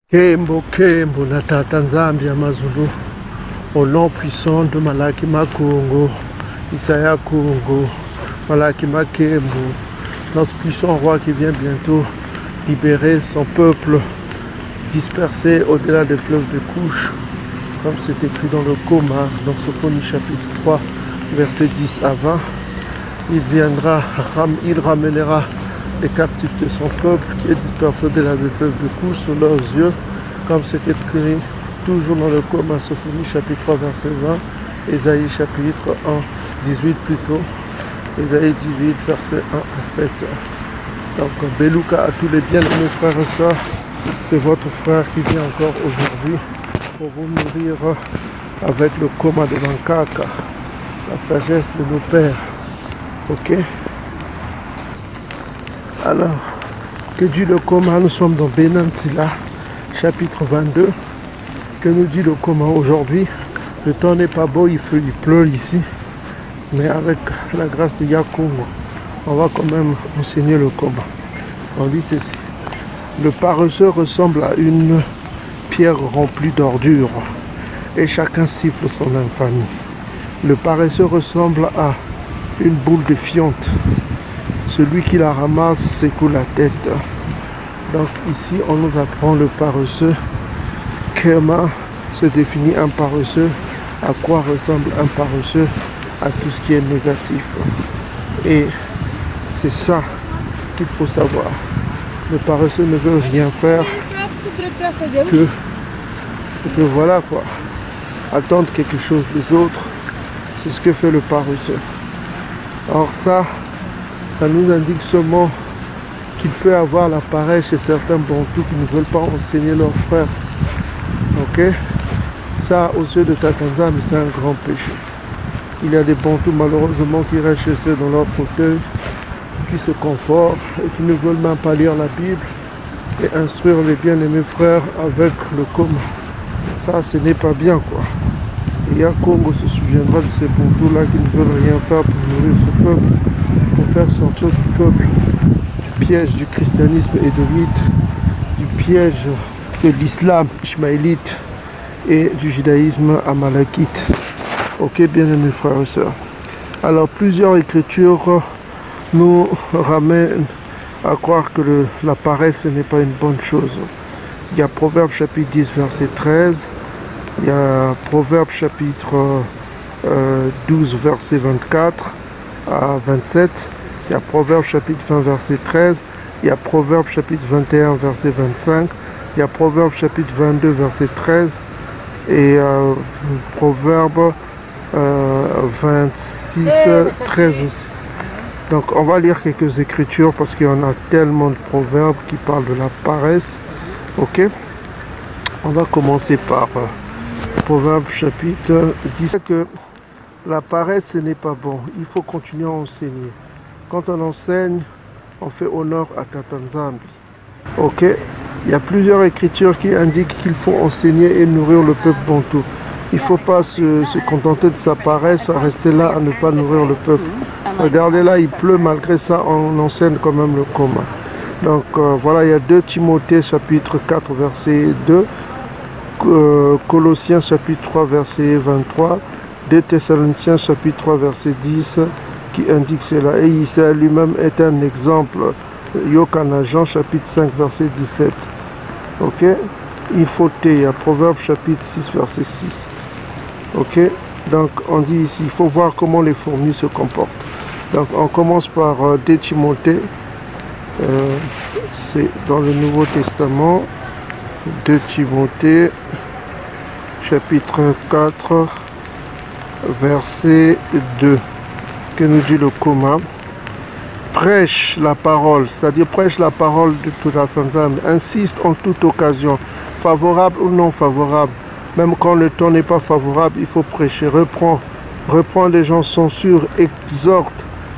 Kembo Kembo na Tata Nzambi Amazulu, au nom puissant de Malaki Makongo, Isaya Kongo, Malaki Makembo, notre puissant roi qui vient bientôt libérer son peuple dispersé au-delà des fleuves de couche, comme c'est écrit dans le Coma, dans Sophonie chapitre 3, versets 10 à 20. Il viendra, il ramènera les captifs de son peuple qui est dispersé au-delà des fleuves de couche sous leurs yeux, comme c'est écrit toujours dans le Coma, Sophonie chapitre 3, verset 20, Ésaïe chapitre 1, 18 plutôt, Ésaïe 18, verset 1 à 7. Donc, Beluka à tous les bien-aimés frères et sœurs, c'est votre frère qui vient encore aujourd'hui pour vous nourrir avec le Coma de Lankaka, la sagesse de nos pères. Ok? Alors, que dit le Coma? Nous sommes dans Benantila, chapitre 22. Que nous dit le Coma aujourd'hui? Le temps n'est pas beau, il pleut ici, mais avec la grâce de Yakongo, on va quand même enseigner le Coma. On dit ceci: le paresseux ressemble à une pierre remplie d'ordures, et chacun siffle son infamie. Le paresseux ressemble à une boule de fiente. Celui qui la ramasse secoue la tête. Donc ici, on nous apprend le paresseux. Comment se définit un paresseux? À quoi ressemble un paresseux? À tout ce qui est négatif. Et c'est ça qu'il faut savoir. Le paresseux ne veut rien faire que voilà quoi. Attendre quelque chose des autres. C'est ce que fait le paresseux. Or ça nous indique seulement qu'il peut avoir la paresse chez certains bantous qui ne veulent pas enseigner leurs frères. Ok? Ça, aux yeux de Tata Nzambi, c'est un grand péché. Il y a des bantous malheureusement qui restent chez eux dans leur fauteuil, qui se confortent et qui ne veulent même pas lire la Bible et instruire les bien-aimés frères avec le Coma. Ça, ce n'est pas bien quoi. Et Yakongo se souviendra de ces bantous-là qui ne veulent rien faire pour nourrir ce peuple, pour faire sortir du peuple du piège du christianisme édomite, du piège de l'islam ismaélite et du judaïsme amalekite. Ok, bien-aimés frères et sœurs. Alors, plusieurs écritures nous ramènent à croire que la paresse n'est pas une bonne chose. Il y a Proverbe chapitre 10, verset 13. Il y a Proverbe chapitre 12, verset 24 à 27. Il y a Proverbe chapitre 20, verset 13. Il y a Proverbe chapitre 21, verset 25. Il y a Proverbe chapitre 22, verset 13. Et Proverbe 26, 13 aussi. Donc on va lire quelques écritures parce qu'il y en a tellement de proverbes qui parlent de la paresse. Ok? On va commencer par Proverbe chapitre 10. Que la paresse ce n'est pas bon. Il faut continuer à enseigner. Quand on enseigne, on fait honneur à Tata Nzambi. Ok? Il y a plusieurs écritures qui indiquent qu'il faut enseigner et nourrir le peuple bantou. Il ne faut pas se contenter de sa paresse, rester là à ne pas nourrir le peuple. Regardez là, il pleut, malgré ça, on enseigne quand même le Coma. Donc voilà, il y a 2 Timothée chapitre 4 verset 2, Colossiens chapitre 3 verset 23, 2 Thessaloniciens chapitre 3 verset 10 qui indique cela. Et Isaïe lui-même est un exemple. Yokana Jean chapitre 5 verset 17. Ok? Il faut il y a Proverbe chapitre 6 verset 6. Ok? Donc on dit ici, il faut voir comment les fourmis se comportent. Donc on commence par 2 Timothée, c'est dans le Nouveau Testament, 2 Timothée, chapitre 4, verset 2, que nous dit le Coma. Prêche la parole, c'est-à-dire prêche la parole de toute la Nzambi, insiste en toute occasion, favorable ou non favorable. Même quand le temps n'est pas favorable, il faut prêcher, reprend les gens, censure, exhorte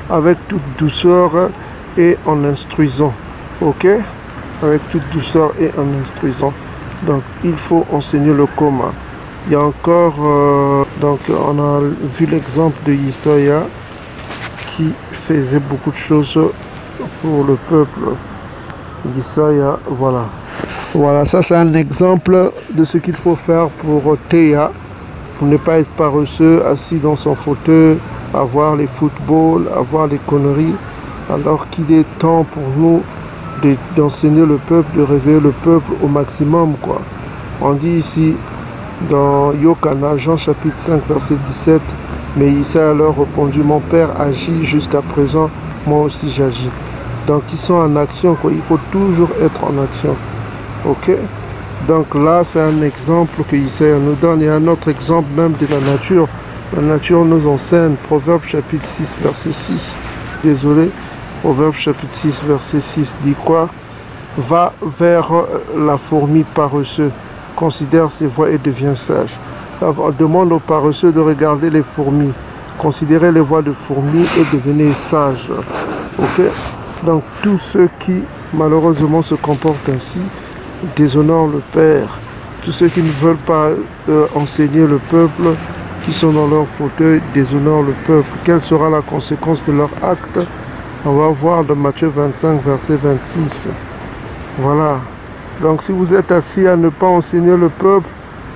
avec toute douceur et en instruisant. Ok? Avec toute douceur et en instruisant. Donc il faut enseigner le Coma. Il y a encore, donc on a vu l'exemple de Isaïe qui faisait beaucoup de choses pour le peuple. Isaiah, voilà. Voilà, ça c'est un exemple de ce qu'il faut faire pour Théa, pour ne pas être paresseux, assis dans son fauteuil, à voir les footballs, à voir les conneries, alors qu'il est temps pour nous d'enseigner le peuple, de réveiller le peuple au maximum, quoi. On dit ici, dans Yokana, Jean chapitre 5, verset 17, mais Isaiah leur répondit, mon père agit jusqu'à présent, moi aussi j'agis. Donc ils sont en action, quoi. Il faut toujours être en action. Ok? Donc là, c'est un exemple que Isaiah nous donne. Il y a un autre exemple même de la nature. La nature nous enseigne. Proverbe chapitre 6, verset 6. Désolé. Proverbe chapitre 6, verset 6 dit quoi? Va vers la fourmi paresseuse. Considère ses voies et deviens sage. Donc, on demande aux paresseux de regarder les fourmis. Considérez les voies de fourmis et devenez sages. Ok? Donc tous ceux qui malheureusement se comportent ainsi déshonorent le Père. Tous ceux qui ne veulent pas enseigner le peuple, qui sont dans leur fauteuil, déshonorent le peuple. Quelle sera la conséquence de leur acte? On va voir dans Matthieu 25, verset 26. Voilà. Donc si vous êtes assis à ne pas enseigner le peuple,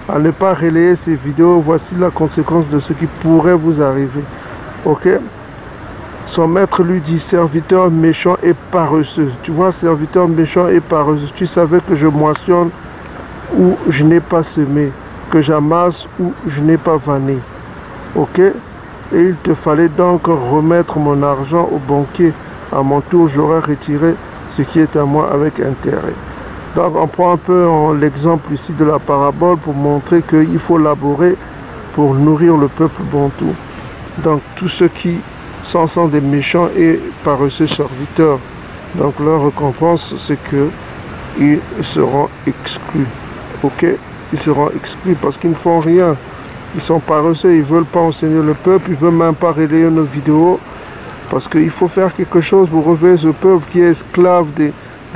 à ne pas relayer ces vidéos, voici la conséquence de ce qui pourrait vous arriver. Ok? Son maître lui dit, serviteur méchant et paresseux. Tu vois, serviteur méchant et paresseux, tu savais que je moissonne où je n'ai pas semé, que j'amasse où je n'ai pas vanné. Ok? Et il te fallait donc remettre mon argent au banquier. À mon tour, j'aurais retiré ce qui est à moi avec intérêt. Donc on prend un peu l'exemple ici de la parabole pour montrer qu'il faut laborer pour nourrir le peuple bantou. Donc tous ceux qui sont des méchants et paresseux serviteurs. Donc leur récompense, c'est qu'ils seront exclus. Ok? Ils seront exclus parce qu'ils ne font rien. Ils sont paresseux, ils ne veulent pas enseigner le peuple, ils ne veulent même pas relayer nos vidéos. Parce qu'il faut faire quelque chose pour réveiller ce peuple qui est esclave des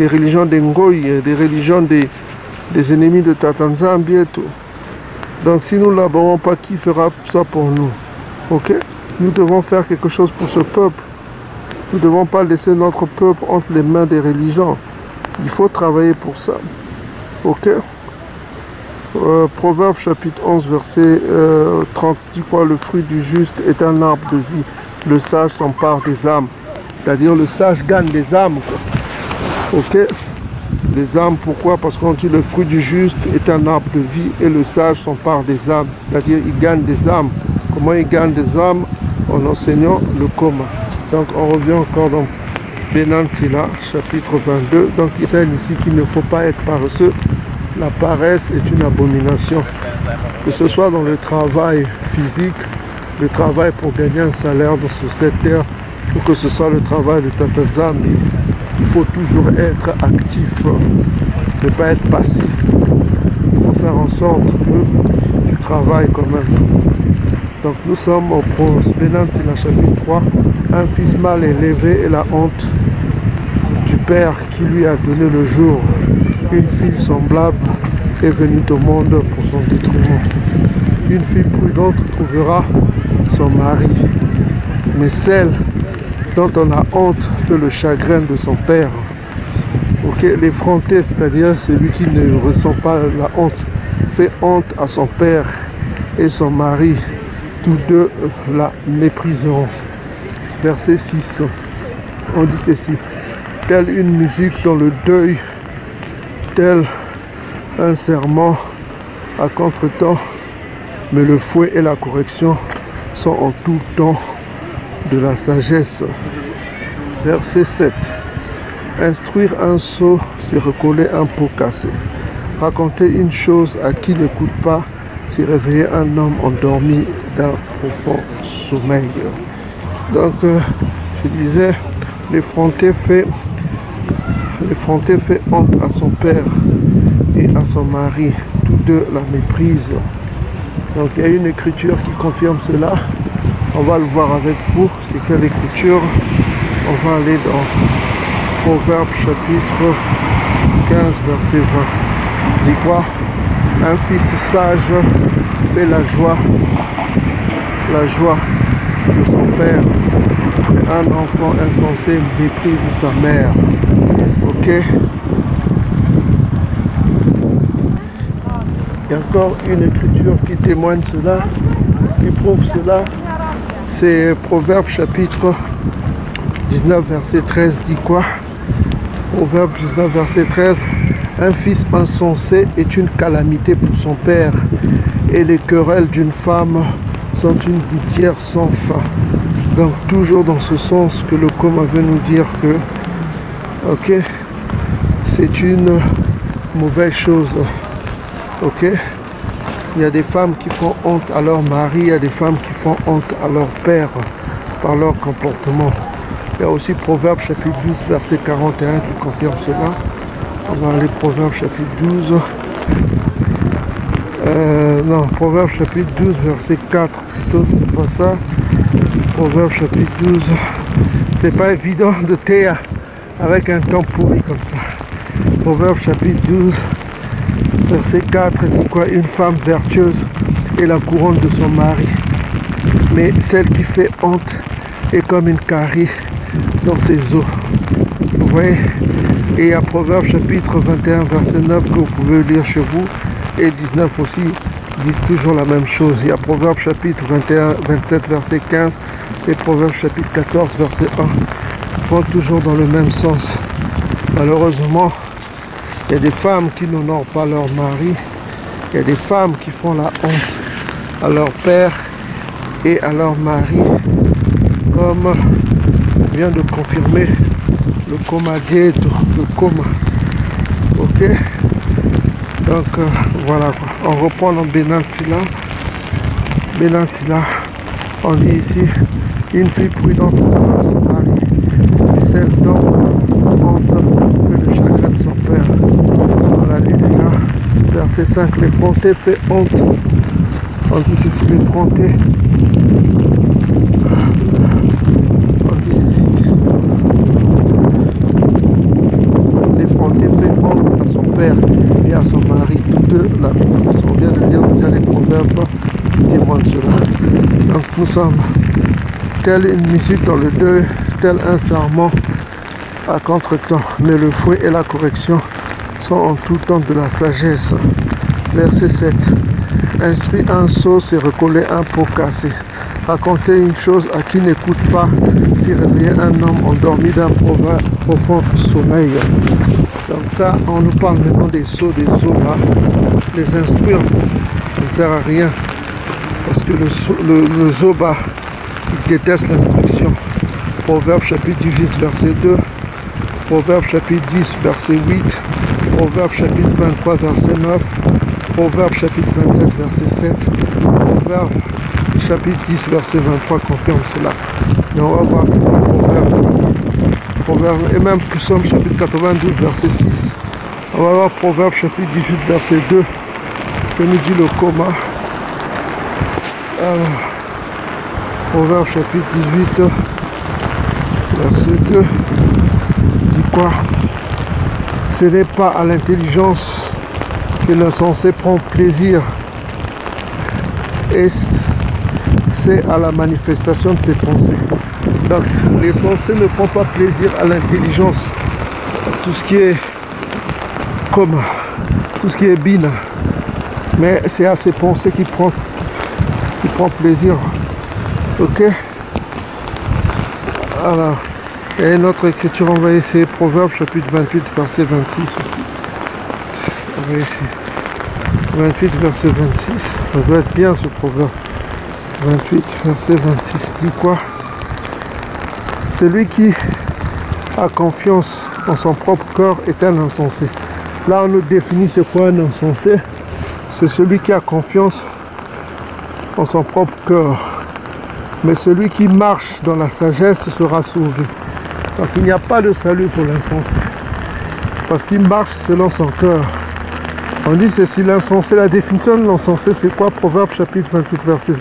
religions des Ngoï, des religions des ennemis de Tatanzambi et tout. Donc si nous ne laborons pas, qui fera ça pour nous? Ok? Nous devons faire quelque chose pour ce peuple. Nous ne devons pas laisser notre peuple entre les mains des religions. Il faut travailler pour ça. Ok? Proverbe chapitre 11, verset 30 dit quoi? Le fruit du juste est un arbre de vie. Le sage s'empare des âmes. C'est-à-dire le sage gagne des âmes. Quoi. Ok? Les âmes, pourquoi? Parce qu'on dit le fruit du juste est un arbre de vie et le sage s'empare des âmes. C'est-à-dire il gagne des âmes. Comment il gagne des âmes? En enseignant le coma. Donc on revient encore dans Benantila, chapitre 22. Donc il enseigne ici qu'il ne faut pas être paresseux. La paresse est une abomination. Que ce soit dans le travail physique, le travail pour gagner un salaire dans cette terre, ou que ce soit le travail de Tatanzam, il faut toujours être actif, ne pas être passif. Il faut faire en sorte que tu travailles quand même. Donc nous sommes au Benantila chapitre 3. Un fils mal élevé et la honte du père qui lui a donné le jour. Une fille semblable est venue au monde pour son détriment. Une fille prudente trouvera son mari. Mais celle dont on a honte fait le chagrin de son père. Ok, l'effronté, c'est-à-dire celui qui ne ressent pas la honte, fait honte à son père et son mari. Tous deux la mépriseront. Verset 6. On dit ceci. Telle une musique dans le deuil, tel un serment à contre-temps, mais le fouet et la correction sont en tout temps de la sagesse. Verset 7. Instruire un sot, c'est recoller un pot cassé. Raconter une chose à qui n'écoute pas, c'est réveiller un homme endormi d'un profond sommeil. Donc, je disais, l'effronté fait honte à son père et à son mari. Tous deux la méprisent. Donc, il y a une écriture qui confirme cela. On va le voir avec vous. C'est quelle écriture? On va aller dans Proverbe chapitre 15, verset 20. Il dit quoi? Un fils sage fait la joie de son père, mais un enfant insensé méprise sa mère. Ok? Il y a encore une écriture qui témoigne cela, qui prouve cela. C'est Proverbe chapitre 19 verset 13 dit quoi? Proverbe 19 verset 13. Un fils insensé est une calamité pour son père, et les querelles d'une femme sont une gouttière sans fin. Donc toujours dans ce sens que le commun veut nous dire que ok, c'est une mauvaise chose. Ok, il y a des femmes qui font honte à leur mari, il y a des femmes qui font honte à leur père par leur comportement. Il y a aussi Proverbe chapitre 12 verset 41 qui confirme cela. On va aller Proverbe chapitre 12. Non, Proverbe chapitre 12 verset 4 plutôt, c'est pas ça. Proverbe chapitre 12. C'est pas évident de taire avec un temps pourri comme ça. Proverbe chapitre 12 verset 4 dit quoi? Une femme vertueuse est la couronne de son mari, mais celle qui fait honte est comme une carie dans ses os. Vous voyez? Et il y a Proverbe chapitre 21 verset 9 que vous pouvez lire chez vous, et 19 aussi disent toujours la même chose. Il y a Proverbe chapitre 27 verset 15 et Proverbe chapitre 14 verset 1 vont toujours dans le même sens. Malheureusement, il y a des femmes qui n'honorent pas leur mari, il y a des femmes qui font la honte à leur père et à leur mari, comme vient de confirmer le coma diète, le coma. Ok, donc voilà quoi. On reprend dans Benantila. Benantila, on dit ici, une fille prudente à son mari, et celle dont honte fait le chagrin de son père. Voilà, déjà, verset 5, l'effronté fait honte. On dit ceci, l'effronté. On dit ceci. L'effronté fait honte à son père et à son mari. Tous deux, la Bible, on vient de lire déjà les proverbes qui témoignent cela. Donc nous sommes telle une musique dans le deuil, tel un serment à contre-temps. Mais le fouet et la correction sont en tout temps de la sagesse. Verset 7. Instruire un sot, c'est recoller un pot cassé. Raconter une chose à qui n'écoute pas, c'est réveiller un homme endormi d'un profond sommeil. Donc ça, on nous parle maintenant des sots, des zobas. Les instruire ne sert à rien. Parce que le zoba, il déteste l'instruction. Proverbe chapitre 18 verset 2. Proverbe chapitre 10 verset 8. Proverbe chapitre 23 verset 9. Proverbe chapitre 27 verset 7. Proverbe chapitre 10 verset 23 confirme cela. Et on va voir Proverbe, et même Psaume chapitre 92 verset 6. On va voir Proverbe chapitre 18 verset 2 que nous dit le coma. Alors, Proverbe chapitre 18 verset 2 dit quoi? Ce n'est pas à l'intelligence que l'insensé prend plaisir, et c'est à la manifestation de ses pensées. Donc l'insensé ne prend pas plaisir à l'intelligence, tout ce qui est commun, tout ce qui est bina, mais c'est à ses pensées qu'il prend plaisir. Ok, alors, et notre écriture, on va essayer Proverbe chapitre 28 verset 26 aussi. On va essayer 28 verset 26, ça doit être bien ce proverbe. 28 verset 26 dit quoi? Celui qui a confiance en son propre corps est un insensé. Là on nous définit c'est quoi un insensé. C'est celui qui a confiance en son propre corps. Mais celui qui marche dans la sagesse sera sauvé. Donc il n'y a pas de salut pour l'insensé. Parce qu'il marche selon son cœur. On dit ceci, l'insensé, la définition de l'insensé c'est quoi? Proverbe chapitre 28 verset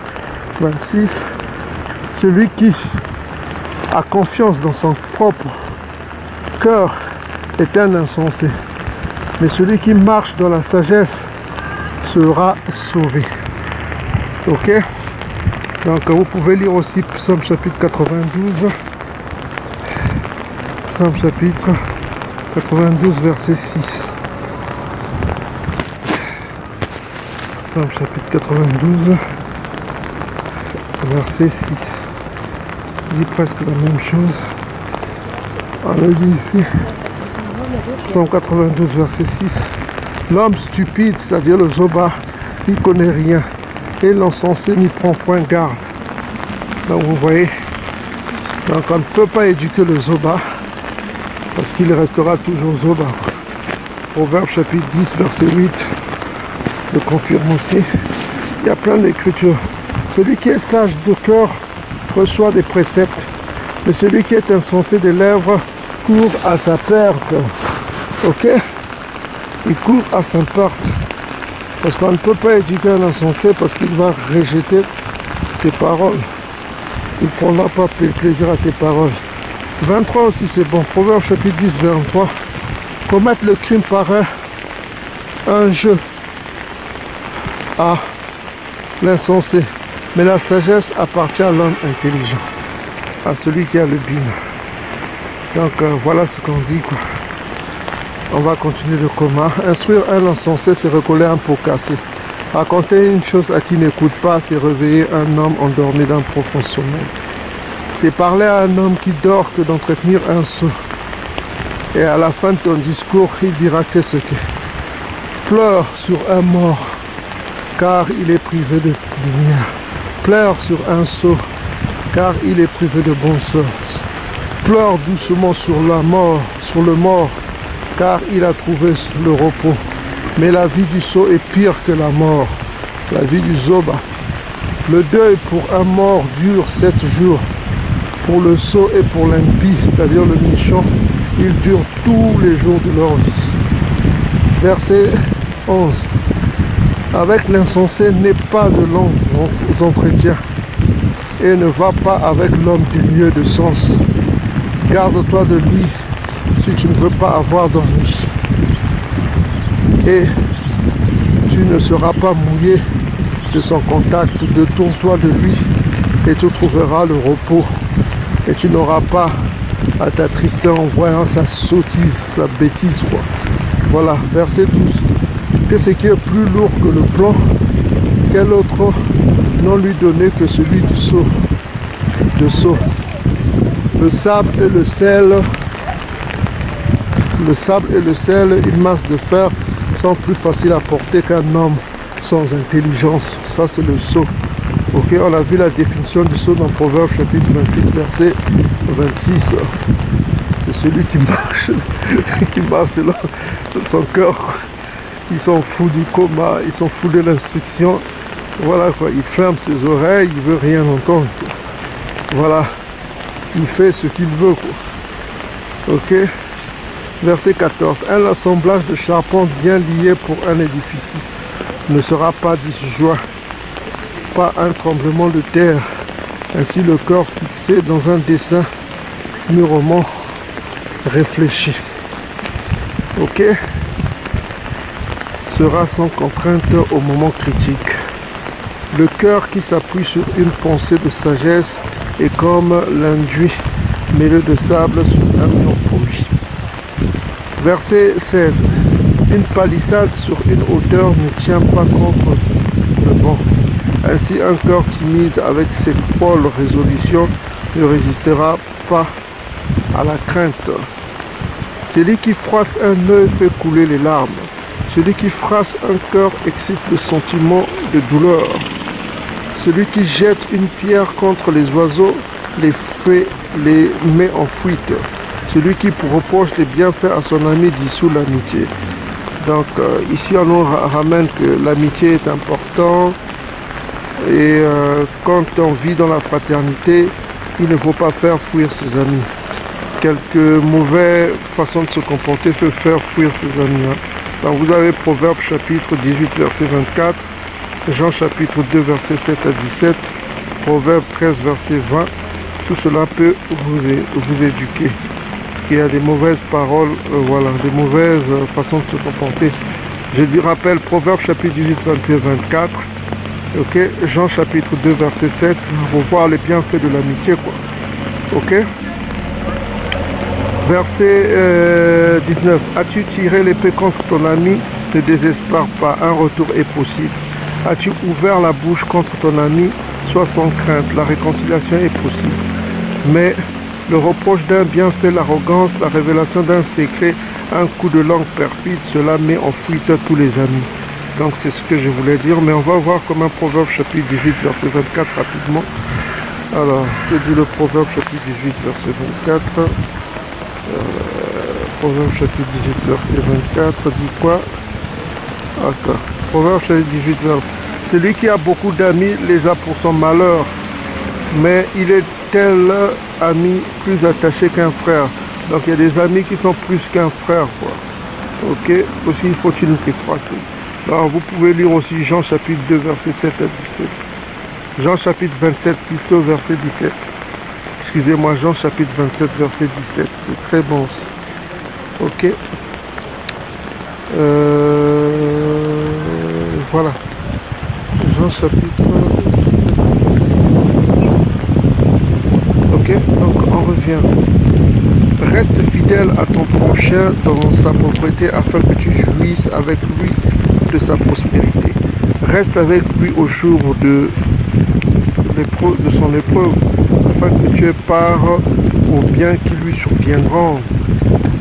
26. Celui qui a confiance dans son propre cœur est un insensé. Mais celui qui marche dans la sagesse sera sauvé. Ok? Donc vous pouvez lire aussi Psaume chapitre 92. Psaume chapitre 92 verset 6. Psaume chapitre 92, verset 6. Il dit presque la même chose. On le dit ici. Psaume 92, verset 6. L'homme stupide, c'est-à-dire le zoba, n'y connaît rien. Et l'insensé n'y prend point garde. Donc vous voyez, donc on ne peut pas éduquer le zoba parce qu'il restera toujours zoba. Proverbe chapitre 10, verset 8 le confirme aussi. Il y a plein d'écritures. Celui qui est sage de cœur reçoit des préceptes, mais celui qui est insensé des lèvres court à sa perte. Ok? Il court à sa perte. Parce qu'on ne peut pas éduquer un insensé parce qu'il va rejeter tes paroles. Il ne prendra pas plaisir à tes paroles. 23 aussi c'est bon. Proverbe chapitre 10, 23. Commettre le crime paraît un jeu à l'insensé, mais la sagesse appartient à l'homme intelligent, à celui qui a le bin. Donc voilà ce qu'on dit quoi. On va continuer le commun. Instruire un insensé, c'est recoller un pot cassé. Raconter une chose à qui n'écoute pas, c'est réveiller un homme endormi d'un profond sommeil. C'est parler à un homme qui dort que d'entretenir un sot. Et à la fin de ton discours, il dira qu'est-ce que pleure sur un mort, car il est privé de lumière. Pleure sur un sot, car il est privé de bon sens. Pleure doucement sur la mort, sur le mort, car il a trouvé le repos. Mais la vie du sot est pire que la mort, la vie du zoba. Le deuil pour un mort dure 7 jours. Pour le sot et pour l'impie, c'est-à-dire le méchant, il dure tous les jours de leur vie. Verset 11. Avec l'insensé, n'aie pas de longs entretiens et ne va pas avec l'homme dénué de sens. Garde-toi de lui si tu ne veux pas avoir d'ennui. Et tu ne seras pas mouillé de son contact. Détourne-toi de lui et tu trouveras le repos. Et tu n'auras pas à t'attrister en voyant sa sottise, sa bêtise. Quoi. Voilà, verset 12. Qu'est-ce qui est plus lourd que le plomb? Quel autre nom lui donner que celui du sceau? De sceau. Le sable et le sel, une masse de fer sont plus faciles à porter qu'un homme sans intelligence. Ça c'est le sceau. Ok, on a vu la définition du sceau dans Proverbe chapitre 28, verset 26. C'est celui qui marche selon son cœur. Ils sont fous du coma, ils sont fous de l'instruction. Voilà quoi, il ferme ses oreilles, il veut rien entendre. Quoi. Voilà, il fait ce qu'il veut. Quoi. Ok, verset 14. Un assemblage de charpentes bien liés pour un édifice ne sera pas disjoint. Pas un tremblement de terre. Ainsi le cœur fixé dans un dessein mûrement réfléchi. Ok, sera sans contrainte au moment critique. Le cœur qui s'appuie sur une pensée de sagesse est comme l'enduit mêlé de sable sur un mur promis. Verset 16. Une palissade sur une hauteur ne tient pas contre le vent. Ainsi un cœur timide avec ses folles résolutions ne résistera pas à la crainte. Celui qui froisse un œil fait couler les larmes. Celui qui froisse un cœur excite le sentiment de douleur. Celui qui jette une pierre contre les oiseaux les met en fuite. Celui qui reproche les bienfaits à son ami dissout l'amitié. Donc ici on nous ramène que l'amitié est importante et quand on vit dans la fraternité, il ne faut pas faire fuir ses amis. Quelques mauvaises façons de se comporter peuvent faire fuir ses amis. Hein. Donc vous avez Proverbe chapitre 18 verset 24, Jean chapitre 2 verset 7 à 17, Proverbe 13 verset 20. Tout cela peut vous éduquer. Parce qu'il y a des mauvaises paroles, voilà, des mauvaises façons de se comporter. Je lui rappelle Proverbe chapitre 18 21 24. Ok, Jean chapitre 2 verset 7, pour voir les bienfaits de l'amitié quoi. Ok. Verset 19. As-tu tiré l'épée contre ton ami? Ne désespère pas, un retour est possible. As-tu ouvert la bouche contre ton ami? Sois sans crainte, la réconciliation est possible. Mais le reproche d'un bienfait, l'arrogance, la révélation d'un secret, un coup de langue perfide, cela met en fuite tous les amis. Donc c'est ce que je voulais dire, mais on va voir comme un Proverbe chapitre 18, verset 24 rapidement. Alors, que dit le Proverbe chapitre 18, verset 24? Proverbe chapitre 18, verset 24, dit quoi? Attends, Proverbe chapitre 18, verset... Celui qui a beaucoup d'amis les a pour son malheur, mais il est tel ami plus attaché qu'un frère. Donc il y a des amis qui sont plus qu'un frère, quoi. Ok, aussi faut-il t'effracer. Alors vous pouvez lire aussi Jean chapitre 2, verset 7 à 17. Jean chapitre 27, plutôt verset 17. Excusez-moi, Jean chapitre 27, verset 17. C'est très bon aussi. Ok. Voilà. Jean chapitre... Ok, donc on revient. Reste fidèle à ton prochain dans sa pauvreté afin que tu jouisses avec lui de sa prospérité. Reste avec lui au jour de son épreuve afin que tu aies part au bien qui lui surviendront.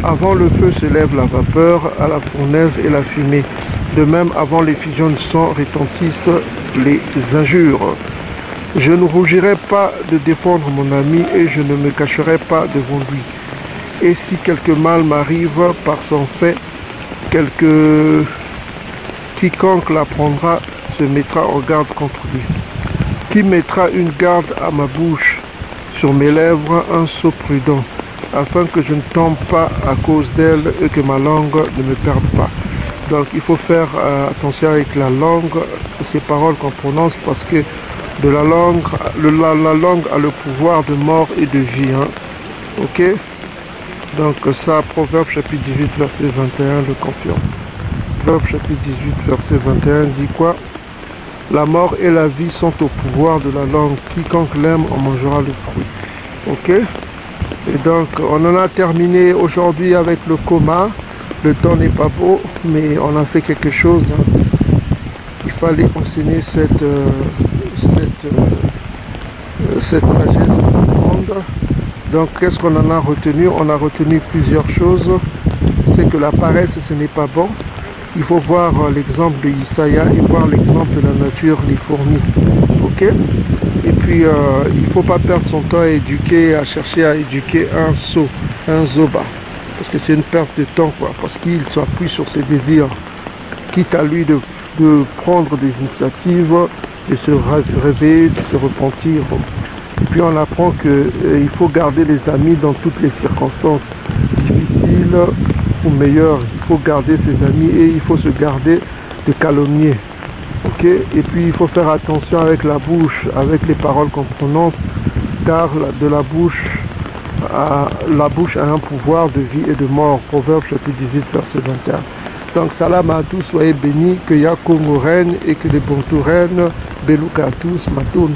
Avant le feu se lève la vapeur, à la fournaise et la fumée. De même, avant l'effusion du sang retentissent les injures. Je ne rougirai pas de défendre mon ami et je ne me cacherai pas devant lui. Et si quelque mal m'arrive par son fait, quiconque l'apprendra se mettra en garde contre lui. Qui mettra une garde à ma bouche, sur mes lèvres un sceau prudent, afin que je ne tombe pas à cause d'elle et que ma langue ne me perde pas. Donc il faut faire attention avec la langue, ces paroles qu'on prononce, parce que de la langue a le pouvoir de mort et de vie. Hein. Ok? Donc ça, Proverbe chapitre 18, verset 21 le confirme. Proverbe chapitre 18, verset 21 dit quoi? La mort et la vie sont au pouvoir de la langue. Quiconque l'aime en mangera le fruit. Ok? Et donc on en a terminé aujourd'hui avec le coma. Le temps n'est pas beau, mais on a fait quelque chose. Hein. Il fallait enseigner cette sagesse grande. Donc, qu'est-ce qu'on en a retenu? On a retenu plusieurs choses. C'est que la paresse, ce n'est pas bon. Il faut voir l'exemple de Isaïe et voir l'exemple de la nature, les fourmis. Ok? Et puis, il ne faut pas perdre son temps à chercher à éduquer un sot, un zoba. Parce que c'est une perte de temps, quoi. Parce qu'il s'appuie sur ses désirs. Quitte à lui de prendre des initiatives, de se réveiller, de se repentir. Et puis on apprend qu'il faut garder les amis dans toutes les circonstances difficiles ou meilleures. Il faut garder ses amis et il faut se garder de calomnier. Ok? Et puis il faut faire attention avec la bouche, avec les paroles qu'on prononce, car de la bouche a un pouvoir de vie et de mort. Proverbe chapitre 18, verset 21. Donc salam à tous, soyez bénis, que Yakongo règne et que les Bontou règnent. Beluka à tous, Matoun.